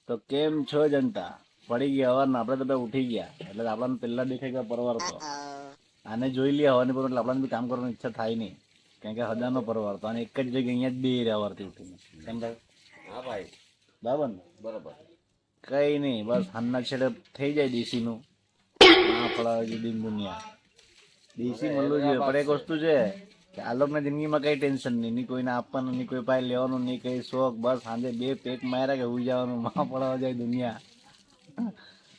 તો કેમ છો જનતા? પડી ગયા હવારના, આપણે તો ઉઠી ગયા એટલે આપણને પહેલા દેખાય ગયા પરવાર તો આને જોઈ લે હવાની પર એટલે આપણને બી કામ કરવાની ઈચ્છા થાય નહીં, કારણ કે હજારનો પરવાર તો અને એક જ જગ્યાએ અહીંયા જ બે રહ્યા વરથી ઉઠીને. કેમ ભાઈ? હા ભાઈ, બરાબર ને? બરાબર. કઈ નહીં, બસ હાનના છેડે થઈ જાય ડીસીનું ફળા જુદી દુનિયા ડીસી મળવું જોઈએ. પણ એક વસ્તુ છે કે આ લોકોના જિંદગીમાં કઈ ટેન્શન નહીં, નહીં કોઈને આપવાનું, નહીં કોઈ પાસે લેવાનું, નહીં કઈ શોખ. બસ સાંજે બે પેક માર્યા કે ઉઈ જવાનું, માં પડવા જાય દુનિયા.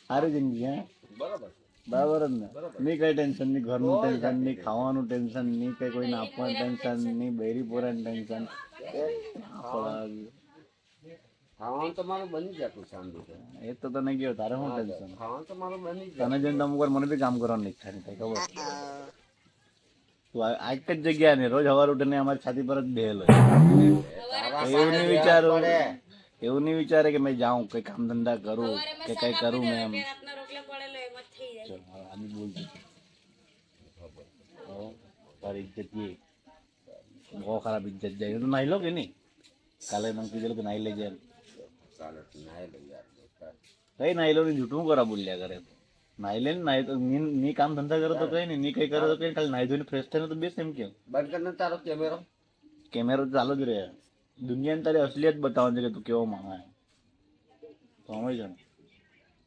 સારી જિંદગી હે, બરાબર બરાબર જ ને? નહીં કઈ ટેન્શન, નહીં ઘરનું ટેન્શન, નહીં ખાવાનું ટેન્શન, નહીં કઈ કોઈને આપવાનું ટેન્શન, નહીં બૈરી પોરાનું ટેન્શન. ખાવાનું તો મારું બની જતું શાંતિ છે. એ તો તને ગયો, તારે શું ટેન્શન? ખાવાનું તો મારું બની તને જોઈને અમુક વાર મને બી કામ કરવાની ઈચ્છા નહીં થાય, ખબર? તું આ એક જ જગ્યા ને રોજ સવાર ઉઠીને અમારી છાતી પર જ બેહેલો. એવું નહીં વિચારું, એવું નહીં વિચારે કે મેં જાઉં કઈ કામ ધંધા કરું કે કઈ કરું મેં એમ. ચલ આની બોલ તારી ઇજ્જત ગઈ, બહુ ખરાબ ઇજ્જત જાય. તું નાઈ લો કે નહીં? કાલે મને કીધેલું કે નાઈ લેજે. ચાલે નાય લો યાર. કઈ નાઈ લો ને જૂઠું કરા બોલ્યા કરે. નાઈ લે ને, નાઈ તો ની કામ ધંધા કરે તો કઈ નહીં, ની કઈ કરે તો કઈ, ખાલી નાઈ ધોઈને ફ્રેશ થઈને તો બેસ. એમ કેમ બંધ કરીને તારો કેમેરો કેમેરો તો ચાલુ જ રહે. દુનિયાને તારી અસલિયત બતાવવાની છે કે તું કેવો માણસ સમજ ને.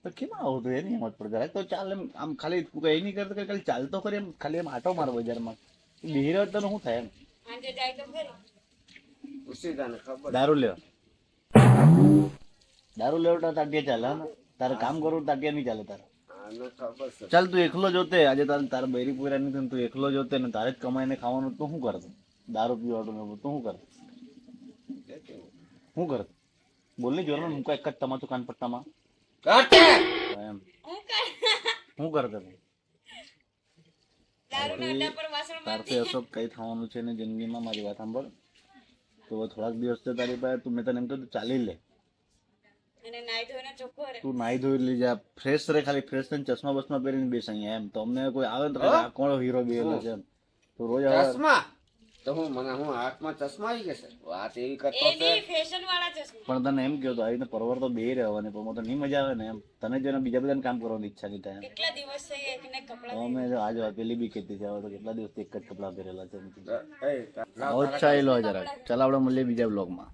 તો કેમ આવું તું એની હિંમત પડે જરાક તો ચાલ એમ. આમ ખાલી તું કઈ નહીં કરતો, ખાલી ચાલતો કરી એમ, ખાલી એમ આટો મારો બજારમાં બિહેર તો શું થાય એમ. ઉસી તને ખબર. દારૂ લેવા, દારૂ લેવા તો તાગ્યા ચાલે ને. તારે કામ કરવું તાગ્યા નહીં ચાલે તારે. આને ખબર છે. ચાલ તું એકલો જોતે, આજે તારે બૈરી પૂરા નથી, તું એકલો જોતે ને તારે જ કમાઈને ખાવાનું, તો શું કરતો? દારૂ પીવાડું ને તું શું કરતો? શું કરતો બોલ ને જોર. હું એક જ તમાચું કાન પટ્ટામાં એમ શું કરતો? તારથી અશોક કઈ થવાનું છે ને જિંદગીમાં, મારી વાત સાંભળ. તો થોડાક દિવસ તો તારી પાસે તું, મેં તને એમ કહ્યું ચાલી લે, તું નાઈ ધોઈ લઈ જા, ફ્રેશ રહે, ખાલી ફ્રેશ થઈને ચશ્મા બસમાં પહેરીને બેસ અહીંયા એમ. તો અમને કોઈ આવે ને તો આ કોણ હીરો બેલો છે એમ. તો રોજ ચશ્મા તો હું મને હું આંખમાં ચશ્મા આવી જશે વાત એવી કરતો છે. પણ તને એમ કહ્યું તો આવી રીતે પરવર તો બે રહેવાની, પણ તો નહીં મજા આવે ને એમ. તને જેને બીજા બધાને કામ કરવાની ઈચ્છા નહીં થાય એમ. અમે આજ પેલી બી ખેતી છે, તો કેટલા દિવસથી એક જ કપડા પહેરેલા છે. ચાલો આપણે મળીએ બીજા બ્લોગમાં.